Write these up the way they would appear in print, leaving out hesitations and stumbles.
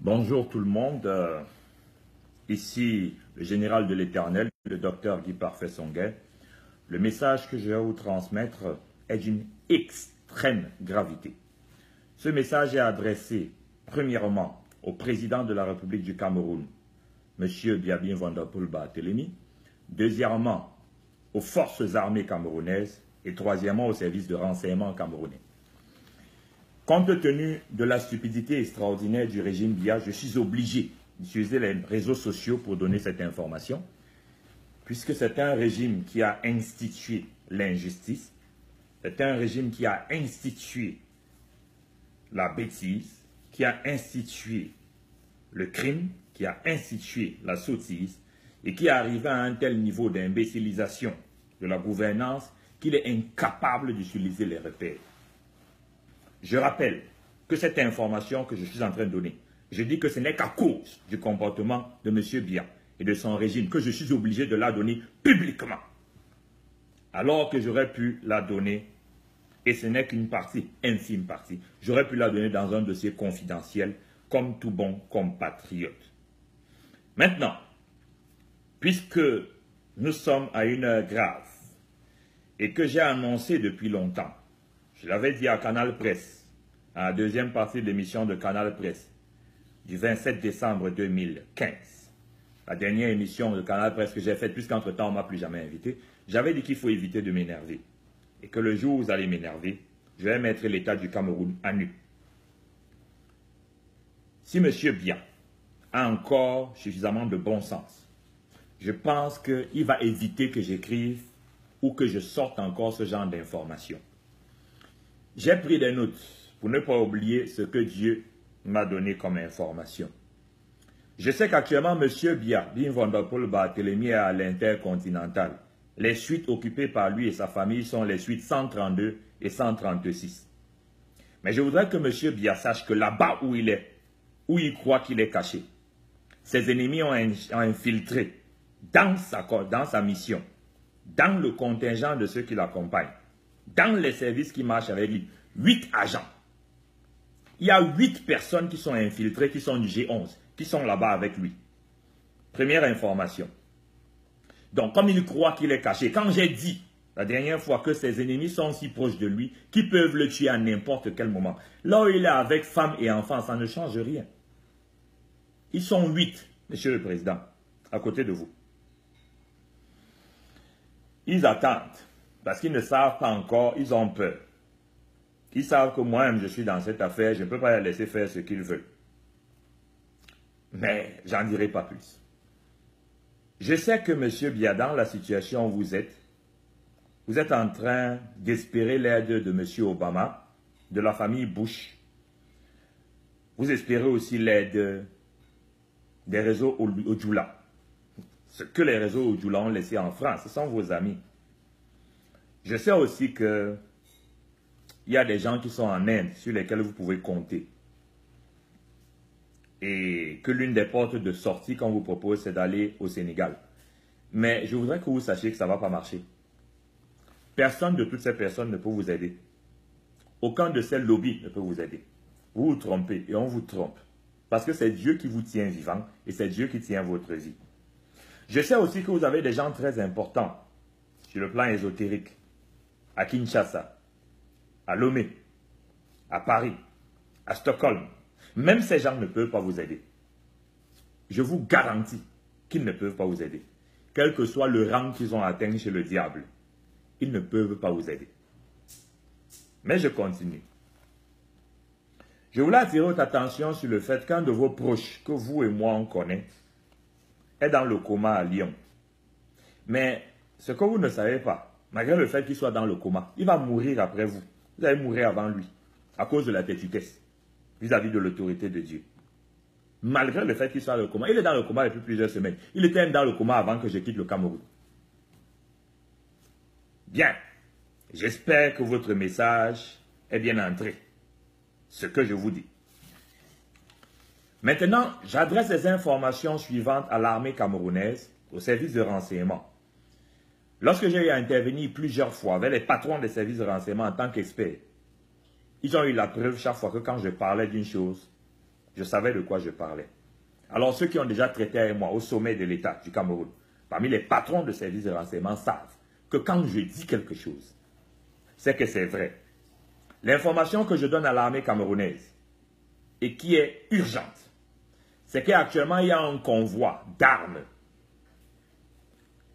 Bonjour tout le monde, ici le général de l'Éternel, le docteur Guy Parfait Songuet. Le message que je vais vous transmettre est d'une extrême gravité. Ce message est adressé premièrement au président de la République du Cameroun, M. Biabin Van Der Poel Barthélemy, deuxièmement aux forces armées camerounaises et troisièmement aux services de renseignement camerounais. Compte tenu de la stupidité extraordinaire du régime Biya, je suis obligé d'utiliser les réseaux sociaux pour donner cette information, puisque c'est un régime qui a institué l'injustice, c'est un régime qui a institué la bêtise, qui a institué le crime, qui a institué la sottise, et qui est arrivé à un tel niveau d'imbécilisation de la gouvernance qu'il est incapable d'utiliser les repères. Je rappelle que cette information que je suis en train de donner, je dis que ce n'est qu'à cause du comportement de M. Biya et de son régime que je suis obligé de la donner publiquement. Alors que j'aurais pu la donner, et ce n'est qu'une partie, infime partie, j'aurais pu la donner dans un dossier confidentiel comme tout bon compatriote. Maintenant, puisque nous sommes à une heure grave et que j'ai annoncé depuis longtemps, je l'avais dit à Canal Presse, à la deuxième partie de l'émission de Canal Presse, du 27 décembre 2015, la dernière émission de Canal Presse que j'ai faite, puisqu'entre-temps on ne m'a plus jamais invité, j'avais dit qu'il faut éviter de m'énerver. Et que le jour où vous allez m'énerver, je vais mettre l'État du Cameroun à nu. Si M. Biya a encore suffisamment de bon sens, je pense qu'il va éviter que j'écrive ou que je sorte encore ce genre d'informations. J'ai pris des notes pour ne pas oublier ce que Dieu m'a donné comme information. Je sais qu'actuellement, M. Biabin Van Der Poel Barthélemy est à l'Intercontinental. Les suites occupées par lui et sa famille sont les suites 132 et 136. Mais je voudrais que M. Biya sache que là-bas où il est, où il croit qu'il est caché, ses ennemis ont infiltré dans sa mission, dans le contingent de ceux qui l'accompagnent, dans les services qui marchent avec lui, 8 agents. Il y a 8 personnes qui sont infiltrées, qui sont du G11, qui sont là-bas avec lui. Première information. Donc, comme il croit qu'il est caché, quand j'ai dit la dernière fois que ses ennemis sont si proches de lui, qu'ils peuvent le tuer à n'importe quel moment, là où il est avec femme et enfants, ça ne change rien. Ils sont 8, Monsieur le Président, à côté de vous. Ils attendent. Parce qu'ils ne savent pas encore, ils ont peur. Ils savent que moi-même je suis dans cette affaire, je ne peux pas les laisser faire ce qu'ils veulent. Mais j'en dirai pas plus. Je sais que M. Biya, dans la situation où vous êtes en train d'espérer l'aide de M. Obama, de la famille Bush. Vous espérez aussi l'aide des réseaux Ojula. Ce que les réseaux Ojula ont laissé en France, ce sont vos amis. Je sais aussi qu'il y a des gens qui sont en Inde sur lesquels vous pouvez compter. Et que l'une des portes de sortie qu'on vous propose, c'est d'aller au Sénégal. Mais je voudrais que vous sachiez que ça ne va pas marcher. Personne de toutes ces personnes ne peut vous aider. Aucun de ces lobbies ne peut vous aider. Vous vous trompez et on vous trompe. Parce que c'est Dieu qui vous tient vivant et c'est Dieu qui tient votre vie. Je sais aussi que vous avez des gens très importants sur le plan ésotérique. À Kinshasa, à Lomé, à Paris, à Stockholm. Même ces gens ne peuvent pas vous aider. Je vous garantis qu'ils ne peuvent pas vous aider. Quel que soit le rang qu'ils ont atteint chez le diable, ils ne peuvent pas vous aider. Mais je continue. Je voulais attirer votre attention sur le fait qu'un de vos proches, que vous et moi on connaît, est dans le coma à Lyon. Mais ce que vous ne savez pas, malgré le fait qu'il soit dans le coma, il va mourir après vous. Vous allez mourir avant lui, à cause de la têtutesse, vis-à-vis de l'autorité de Dieu. Malgré le fait qu'il soit dans le coma, il est dans le coma depuis plusieurs semaines. Il était même dans le coma avant que je quitte le Cameroun. Bien, j'espère que votre message est bien entré, ce que je vous dis. Maintenant, j'adresse les informations suivantes à l'armée camerounaise, au service de renseignement. Lorsque j'ai eu à intervenir plusieurs fois avec les patrons des services de renseignement en tant qu'experts, ils ont eu la preuve chaque fois que quand je parlais d'une chose, Je savais de quoi je parlais. Alors ceux qui ont déjà traité avec moi au sommet de l'État du Cameroun, parmi les patrons de services de renseignement, savent que quand je dis quelque chose, c'est que c'est vrai. L'information que je donne à l'armée camerounaise et qui est urgente, c'est qu'actuellement il y a un convoi d'armes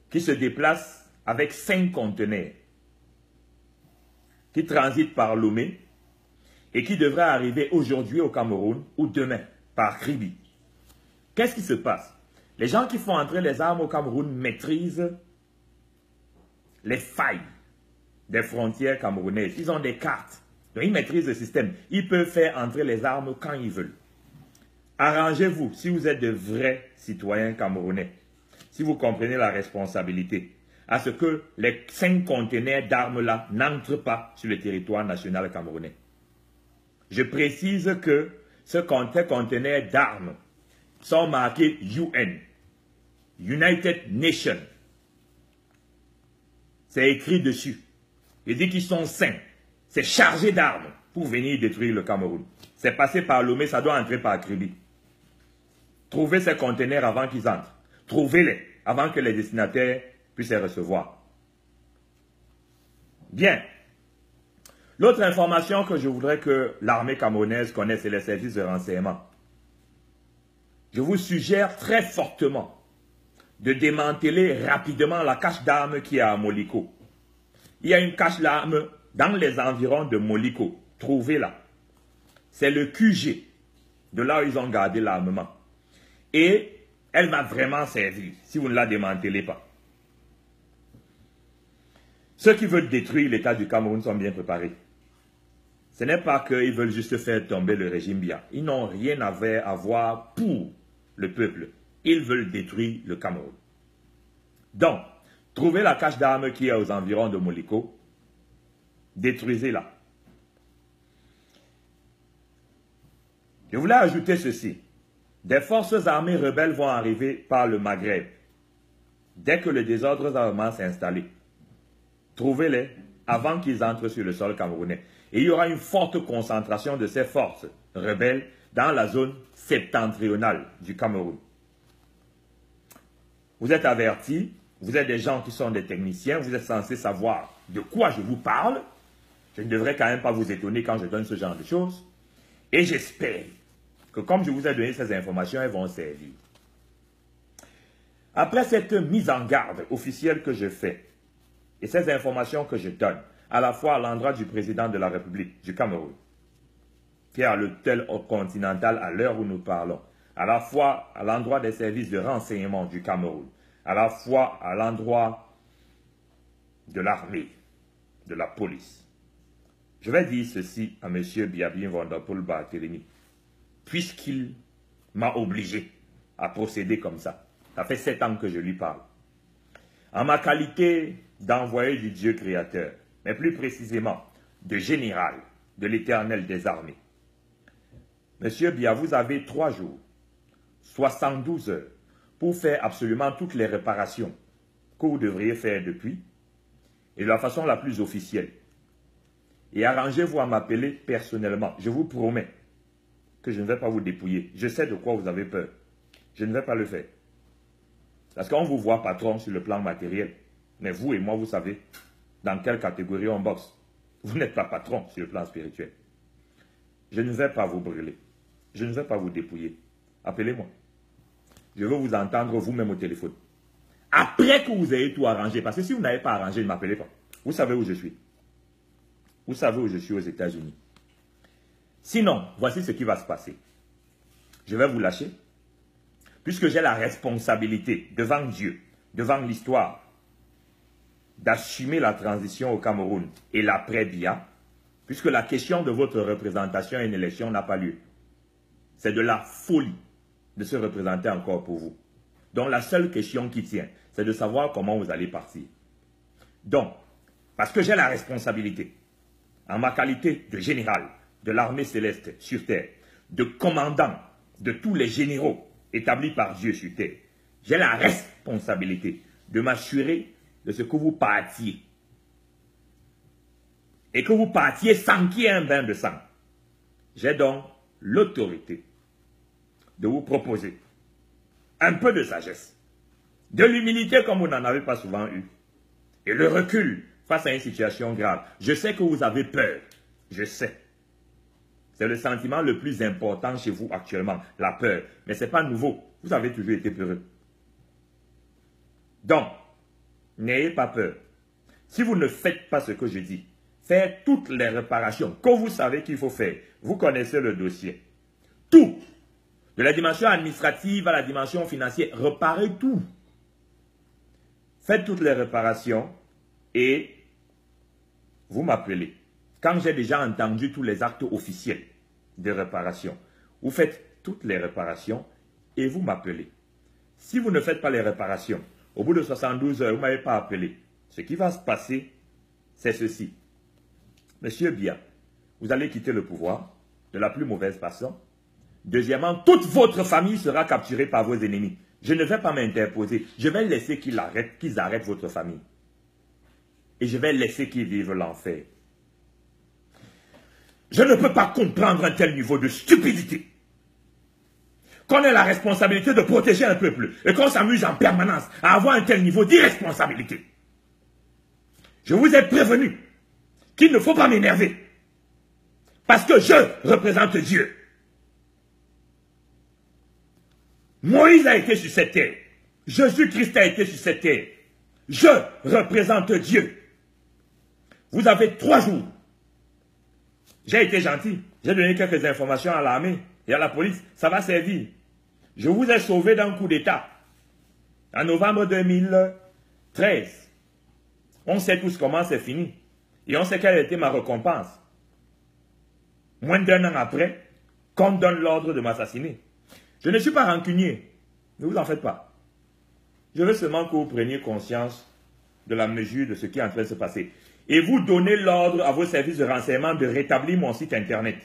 qui se déplace avec 5 conteneurs qui transitent par Lomé et qui devrait arriver aujourd'hui au Cameroun ou demain par Kribi. Qu'est-ce qui se passe? Les gens qui font entrer les armes au Cameroun maîtrisent les failles des frontières camerounaises. Ils ont des cartes. Donc ils maîtrisent le système. Ils peuvent faire entrer les armes quand ils veulent. Arrangez-vous, si vous êtes de vrais citoyens camerounais, si vous comprenez la responsabilité, à ce que les 5 conteneurs d'armes-là n'entrent pas sur le territoire national camerounais. Je précise que ces conteneurs d'armes sont marqués UN, United Nations. C'est écrit dessus. Il dit qu'ils sont sains. C'est chargé d'armes pour venir détruire le Cameroun. C'est passé par Lomé, ça doit entrer par Kribi. Trouvez ces conteneurs avant qu'ils entrent. Trouvez-les avant que les destinataires puissent les recevoir. Bien. L'autre information que je voudrais que l'armée camerounaise connaisse, c'est les services de renseignement. Je vous suggère très fortement de démanteler rapidement la cache d'armes qui est à Moliko. Il y a une cache d'armes dans les environs de Moliko. Trouvez-la. C'est le QG, de là où ils ont gardé l'armement. Et elle va vraiment servir si vous ne la démantelez pas. Ceux qui veulent détruire l'État du Cameroun sont bien préparés. Ce n'est pas qu'ils veulent juste faire tomber le régime Biya. Ils n'ont rien à voir pour le peuple. Ils veulent détruire le Cameroun. Donc, trouvez la cache d'armes qui est aux environs de Moliko. Détruisez-la. Je voulais ajouter ceci. Des forces armées rebelles vont arriver par le Maghreb. Dès que le désordre armé s'est installé, trouvez-les avant qu'ils entrent sur le sol camerounais. Et il y aura une forte concentration de ces forces rebelles dans la zone septentrionale du Cameroun. Vous êtes avertis, vous êtes des gens qui sont des techniciens, vous êtes censés savoir de quoi je vous parle. Je ne devrais quand même pas vous étonner quand je donne ce genre de choses. Et j'espère que comme je vous ai donné ces informations, elles vont servir. Après cette mise en garde officielle que je fais, et ces informations que je donne, à la fois à l'endroit du président de la République du Cameroun, qui est à l'hôtel continental à l'heure où nous parlons, à la fois à l'endroit des services de renseignement du Cameroun, à la fois à l'endroit de l'armée, de la police. Je vais dire ceci à M. Biabin Vanderpool Barthélemy, puisqu'il m'a obligé à procéder comme ça. Ça fait 7 ans que je lui parle. En ma qualité d'envoyé du Dieu créateur, mais plus précisément de général de l'Éternel des armées, Monsieur Biya, vous avez 3 jours, 72 heures, pour faire absolument toutes les réparations que vous devriez faire depuis, et de la façon la plus officielle. Et arrangez-vous à m'appeler personnellement. Je vous promets que je ne vais pas vous dépouiller. Je sais de quoi vous avez peur. Je ne vais pas le faire. Parce qu'on vous voit patron sur le plan matériel. Mais vous et moi, vous savez dans quelle catégorie on boxe. Vous n'êtes pas patron sur le plan spirituel. Je ne vais pas vous brûler. Je ne vais pas vous dépouiller. Appelez-moi. Je veux vous entendre vous-même au téléphone. Après que vous ayez tout arrangé. Parce que si vous n'avez pas arrangé, ne m'appelez pas. Vous savez où je suis. Vous savez où je suis aux États-Unis. Sinon, voici ce qui va se passer. Je vais vous lâcher. Puisque j'ai la responsabilité devant Dieu, devant l'histoire, d'assumer la transition au Cameroun et l'après-Biya, puisque la question de votre représentation à une élection n'a pas lieu. C'est de la folie de se représenter encore pour vous. Donc la seule question qui tient, c'est de savoir comment vous allez partir. Donc, parce que j'ai la responsabilité, en ma qualité de général de l'armée céleste sur terre, de commandant de tous les généraux établis par Dieu sur terre, j'ai la responsabilité de m'assurer de ce que vous partiez. Et que vous partiez sans qu'il y ait un bain de sang. J'ai donc l'autorité de vous proposer un peu de sagesse, de l'humilité comme vous n'en avez pas souvent eu, et le recul face à une situation grave. Je sais que vous avez peur, je sais. C'est le sentiment le plus important chez vous actuellement, la peur. Mais ce n'est pas nouveau, vous avez toujours été peureux. Donc, n'ayez pas peur. Si vous ne faites pas ce que je dis, faites toutes les réparations que vous savez qu'il faut faire. Vous connaissez le dossier. Tout. De la dimension administrative à la dimension financière, réparez tout. Faites toutes les réparations et vous m'appelez. Quand j'ai déjà entendu tous les actes officiels de réparation, vous faites toutes les réparations et vous m'appelez. Si vous ne faites pas les réparations, au bout de 72 heures, vous ne m'avez pas appelé. Ce qui va se passer, c'est ceci. Monsieur Biya, vous allez quitter le pouvoir de la plus mauvaise façon. Deuxièmement, toute votre famille sera capturée par vos ennemis. Je ne vais pas m'interposer. Je vais laisser qu'ils arrêtent votre famille. Et je vais laisser qu'ils vivent l'enfer. Je ne peux pas comprendre un tel niveau de stupidité. Qu'on ait la responsabilité de protéger un peuple et qu'on s'amuse en permanence à avoir un tel niveau d'irresponsabilité. Je vous ai prévenu qu'il ne faut pas m'énerver. Parce que je représente Dieu. Moïse a été sur cette terre. Jésus-Christ a été sur cette terre. Je représente Dieu. Vous avez 3 jours. J'ai été gentil. J'ai donné quelques informations à l'armée et à la police. Ça va servir. Je vous ai sauvé d'un coup d'État. En novembre 2013. On sait tous comment c'est fini. Et on sait quelle était ma récompense. Moins d'1 an après, qu'on me donne l'ordre de m'assassiner. Je ne suis pas rancunier. Ne vous en faites pas. Je veux seulement que vous preniez conscience de la mesure de ce qui est en train de se passer. Et vous donnez l'ordre à vos services de renseignement de rétablir mon site internet.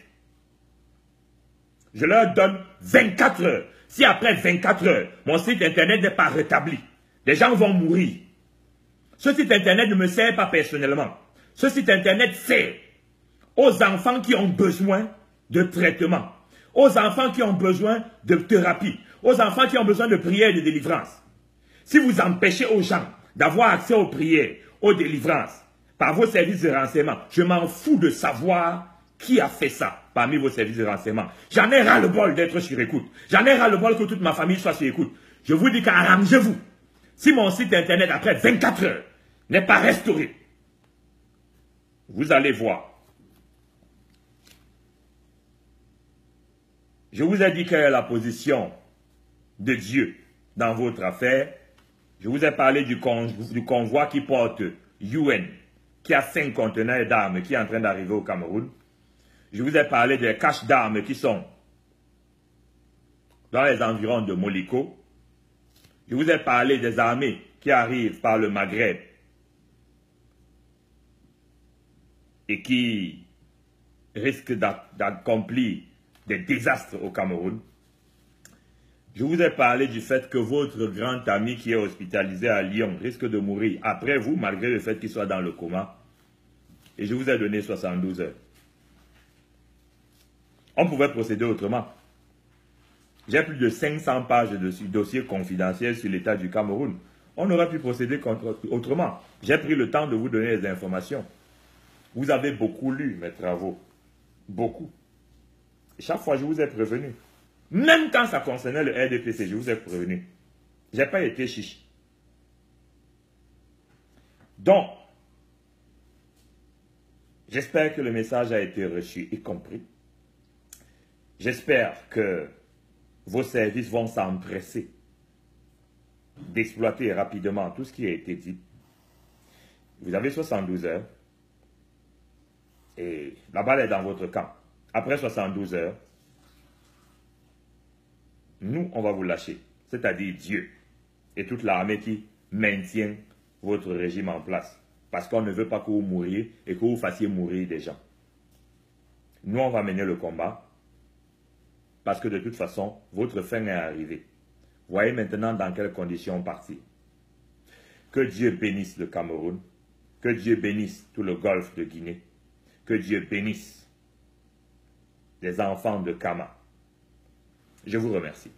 Je leur donne 24 heures. Si après 24 heures, mon site internet n'est pas rétabli, les gens vont mourir. Ce site internet ne me sert pas personnellement. Ce site internet sert aux enfants qui ont besoin de traitement, aux enfants qui ont besoin de thérapie, aux enfants qui ont besoin de prière et de délivrance. Si vous empêchez aux gens d'avoir accès aux prières, aux délivrances, par vos services de renseignement, je m'en fous de savoir qui a fait ça parmi vos services de renseignement. J'en ai ras-le-bol d'être sur écoute. J'en ai ras-le-bol que toute ma famille soit sur écoute. Je vous dis qu'arrangez-vous. Si mon site internet après 24 heures n'est pas restauré, vous allez voir. Je vous ai dit quelle est la position de Dieu dans votre affaire. Je vous ai parlé du convoi qui porte UN, qui a 5 conteneurs d'armes qui est en train d'arriver au Cameroun. Je vous ai parlé des caches d'armes qui sont dans les environs de Moliko. Je vous ai parlé des armées qui arrivent par le Maghreb et qui risquent d'accomplir des désastres au Cameroun. Je vous ai parlé du fait que votre grand ami qui est hospitalisé à Lyon risque de mourir après vous, malgré le fait qu'il soit dans le coma. Et je vous ai donné 72 heures. On pouvait procéder autrement. J'ai plus de 500 pages de dossiers confidentiels sur l'état du Cameroun. On aurait pu procéder autrement. J'ai pris le temps de vous donner les informations. Vous avez beaucoup lu mes travaux. Beaucoup. Chaque fois, je vous ai prévenu. Même quand ça concernait le RDPC, je vous ai prévenu. Je n'ai pas été chiche. Donc, j'espère que le message a été reçu et compris. J'espère que vos services vont s'empresser d'exploiter rapidement tout ce qui a été dit. Vous avez 72 heures et la balle est dans votre camp. Après 72 heures, nous, on va vous lâcher, c'est-à-dire Dieu et toute l'armée qui maintient votre régime en place. Parce qu'on ne veut pas que vous mouriez et que vous fassiez mourir des gens. Nous, on va mener le combat parce que de toute façon, votre fin est arrivée. Voyez maintenant dans quelles conditions partir. Que Dieu bénisse le Cameroun, que Dieu bénisse tout le golfe de Guinée, que Dieu bénisse les enfants de Kama. Je vous remercie.